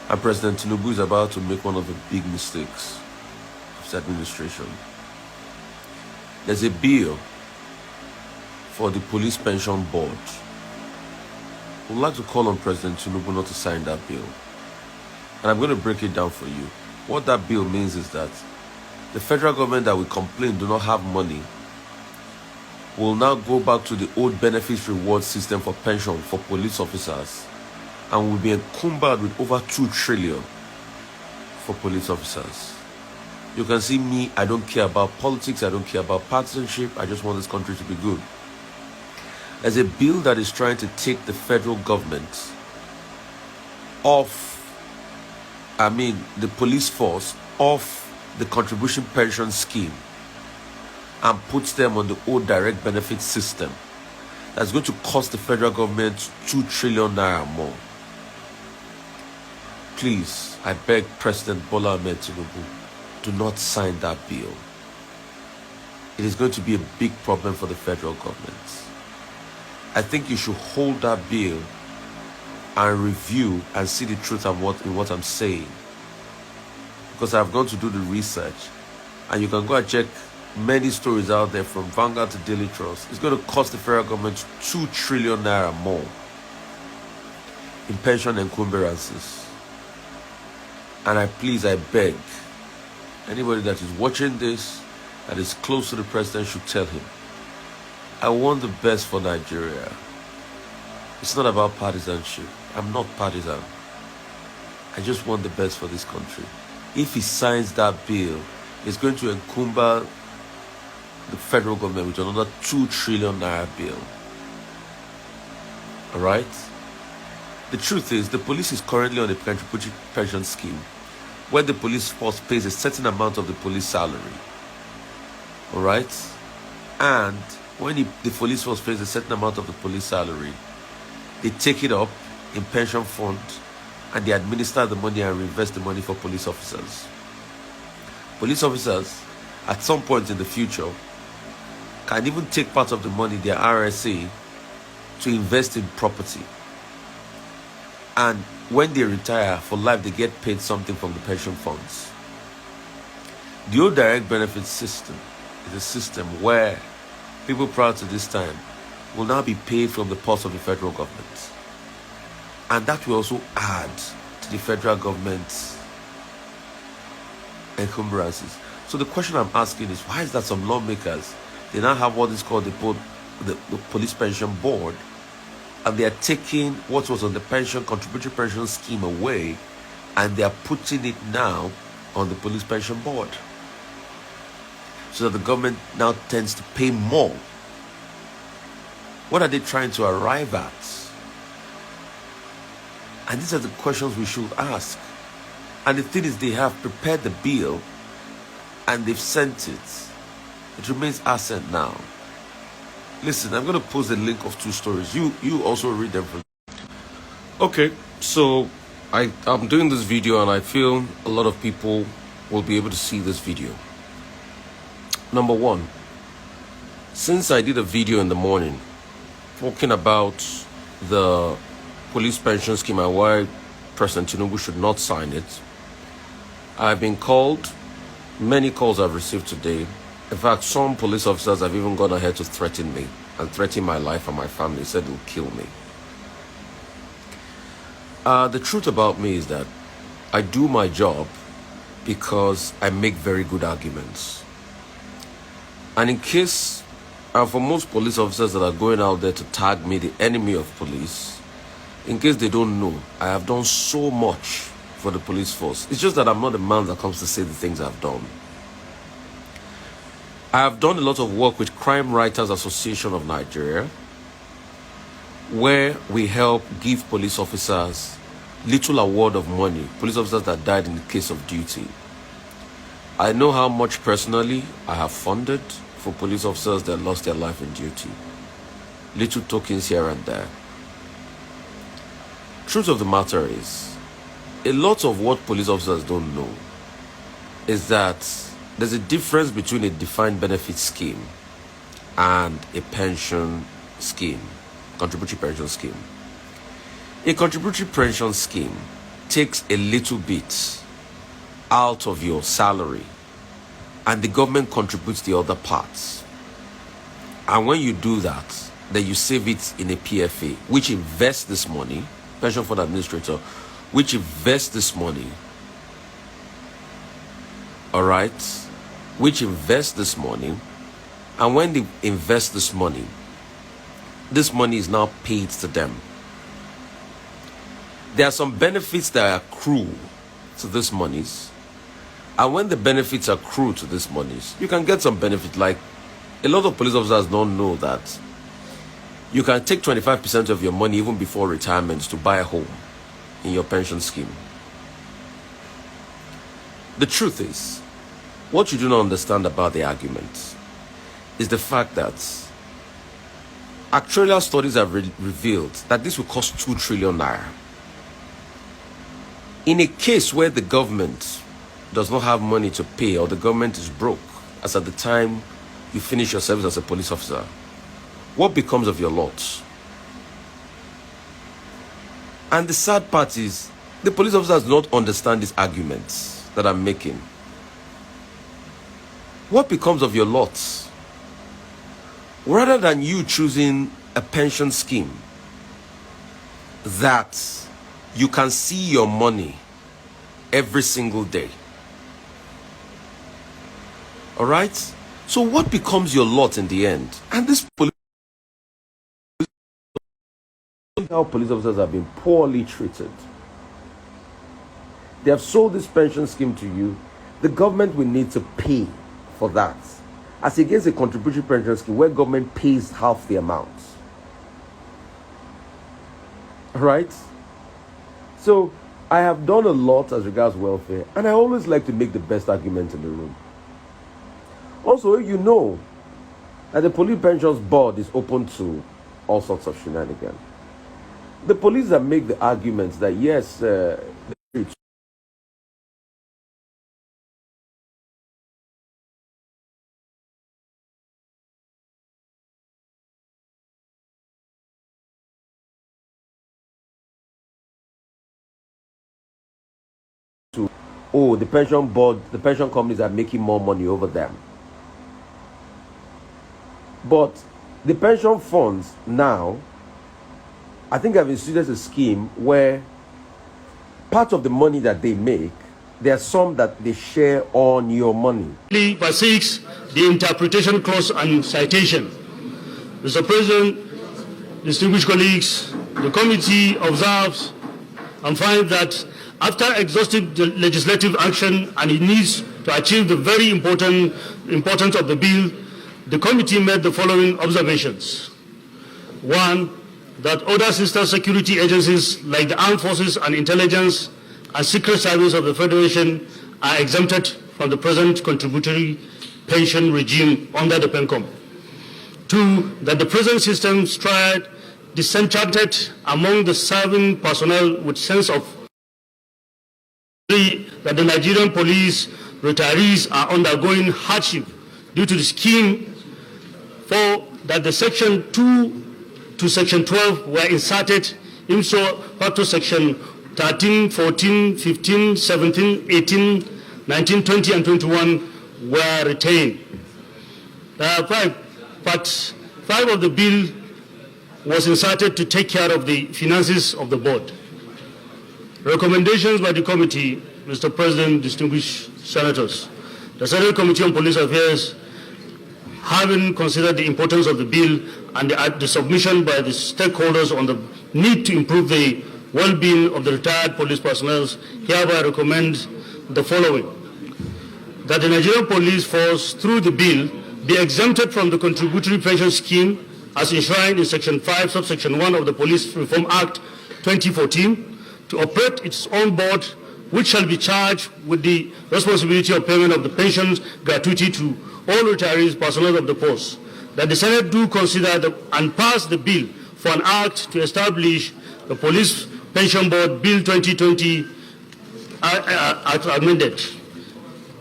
And President Tinubu is about to make one of the big mistakes of his administration. There's a bill for the police pension board. We'd like to call on President Tinubu not to sign that bill. And I'm going to break it down for you. What that bill means is that the federal government that we complain do not have money will now go back to the old benefits reward system for pension for police officers, and will be encumbered with over 2 trillion for police officers. You can see me, I don't care about politics, I don't care about partisanship, I just want this country to be good. There's a bill that is trying to take the federal government off, the police force off the contribution pension scheme and puts them on the old direct benefit system. That's going to cost the federal government 2 trillion naira more. Please, I beg President Bola Ahmed Tinubu, do not sign that bill. It is going to be a big problem for the federal government. I think you should hold that bill and review and see the truth in what I'm saying. Because I've gone to do the research, and you can go and check many stories out there from Vanguard to Daily Trust. It's going to cost the federal government 2 trillion naira more in pension encumbrances. And I beg, anybody that is watching this, that is close to the president, should tell him, I want the best for Nigeria. It's not about partisanship. I'm not partisan. I just want the best for this country. If he signs that bill, it's going to encumber the federal government with another 2 trillion naira bill. All right? The truth is, the police is currently on a contributory pension scheme where the police force pays a certain amount of the police salary. All right? And when the police force pays a certain amount of the police salary, they take it up in pension fund and they administer the money and reinvest the money for police officers. Police officers, at some point in the future, can even take part of the money, their RSA, to invest in property. And when they retire for life, they get paid something from the pension funds. The old direct benefit system is a system where people prior to this time will now be paid from the purse of the federal government. And that will also add to the federal government's encumbrances. So the question I'm asking is, why is that some lawmakers, they now have what is called the police pension board, and they are taking what was on the contributory pension scheme away, and they are putting it now on the police pension board, so that the government now tends to pay more. What are they trying to arrive at? And these are the questions we should ask. And the thing is, they have prepared the bill and they've sent it. It remains absent now. Listen, I'm going to post a link of 2 stories. You also read them. Okay, so I'm doing this video and I feel a lot of people will be able to see this video. Number 1, since I did a video in the morning talking about the police pension scheme and why President Tinubu should not sign it, I've been called, many calls I've received today. In fact, some police officers have even gone ahead to threaten me and threaten my life and my family, said they'll kill me. The truth about me is that I do my job because I make very good arguments. And in case, for most police officers that are going out there to tag me the enemy of police, in case they don't know, I have done so much for the police force. It's just that I'm not a man that comes to say the things I've done. I have done a lot of work with Crime Writers Association of Nigeria, where we help give police officers little award of money, police officers that died in the case of duty. I know how much personally I have funded for police officers that lost their life in duty. Little tokens here and there. Truth of the matter is, a lot of what police officers don't know is that there's a difference between a defined benefit scheme and a pension scheme, contributory pension scheme. A contributory pension scheme takes a little bit out of your salary and the government contributes the other parts. And when you do that, then you save it in a PFA, which invests this money, pension fund administrator, which invests this money, all right, which invests this money. And when they invest this money is now paid to them. There are some benefits that accrue to these monies. And when the benefits accrue to these monies, you can get some benefit. Like a lot of police officers don't know that you can take 25% of your money even before retirement to buy a home in your pension scheme. The truth is, what you do not understand about the argument is the fact that actuarial studies have revealed that this will cost 2 trillion naira. In a case where the government does not have money to pay, or the government is broke, as at the time you finish your service as a police officer, what becomes of your lot? And the sad part is, the police officers do not understand these arguments that I'm making. What becomes of your lot? Rather than you choosing a pension scheme that you can see your money every single day. All right? So what becomes your lot in the end? And this police officers have been poorly treated. They have sold this pension scheme to you. The government will need to pay for that, as against a contributory pension scheme where government pays half the amount. All right? So I have done a lot as regards welfare, and I always like to make the best argument in the room. Also, you know that the police pensions board is open to all sorts of shenanigans. The police that make the arguments that yes, the pension board, the pension companies are making more money over them. But the pension funds now, I think I've instituted a scheme where part of the money that they make, there are some that they share on your money. By 6, the interpretation clause and citation. Mr. President, distinguished colleagues, the committee observes and finds that after exhaustive legislative action and it needs to achieve the very importance of the bill, the committee made the following observations. 1, that other sister security agencies like the Armed Forces and Intelligence and Secret Service of the Federation are exempted from the present contributory pension regime under the PENCOM. 2, that the present system strides disenchanted among the serving personnel with sense of 3, that the Nigerian police retirees are undergoing hardship due to the scheme. 4, that the section 2 to section 12 were inserted into section 13, 14, 15, 17, 18, 19, 20, and 21 were retained. Part 5 of the bill was inserted to take care of the finances of the board. Recommendations by the committee, Mr. President, distinguished senators. The Senate Committee on Police Affairs, having considered the importance of the bill and the submission by the stakeholders on the need to improve the well-being of the retired police personnel, hereby recommend the following. That the Nigerian Police Force, through the bill, be exempted from the contributory pension scheme as enshrined in Section 5, subsection 1 of the Police Reform Act 2014, to operate its own board, which shall be charged with the responsibility of payment of the pensions gratuity to all retirees, personnel of the post. That the Senate do consider and pass the bill for an act to establish the Police Pension Board Bill 2020 as amended.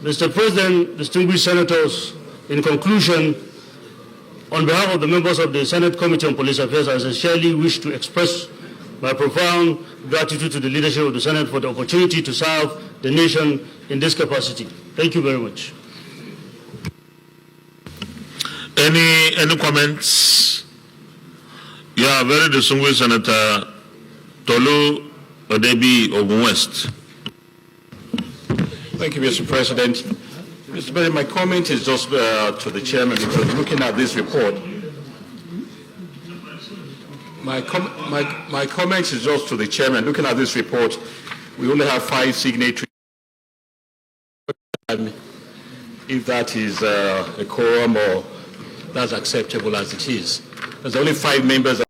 Mr. President, distinguished senators, in conclusion, on behalf of the members of the Senate Committee on Police Affairs, I sincerely wish to express my profound gratitude to the leadership of the Senate for the opportunity to serve the nation in this capacity. Thank you very much. Any comments? Yeah, very distinguished Senator Tolu Odebi Ogun West. Thank you, Mr. President. Mr. President, my comment is just to the chairman, because looking at this report, my comment is just to the chairman. Looking at this report, we only have 5 signatories. If that is a quorum or that's acceptable as it is. There's only 5 members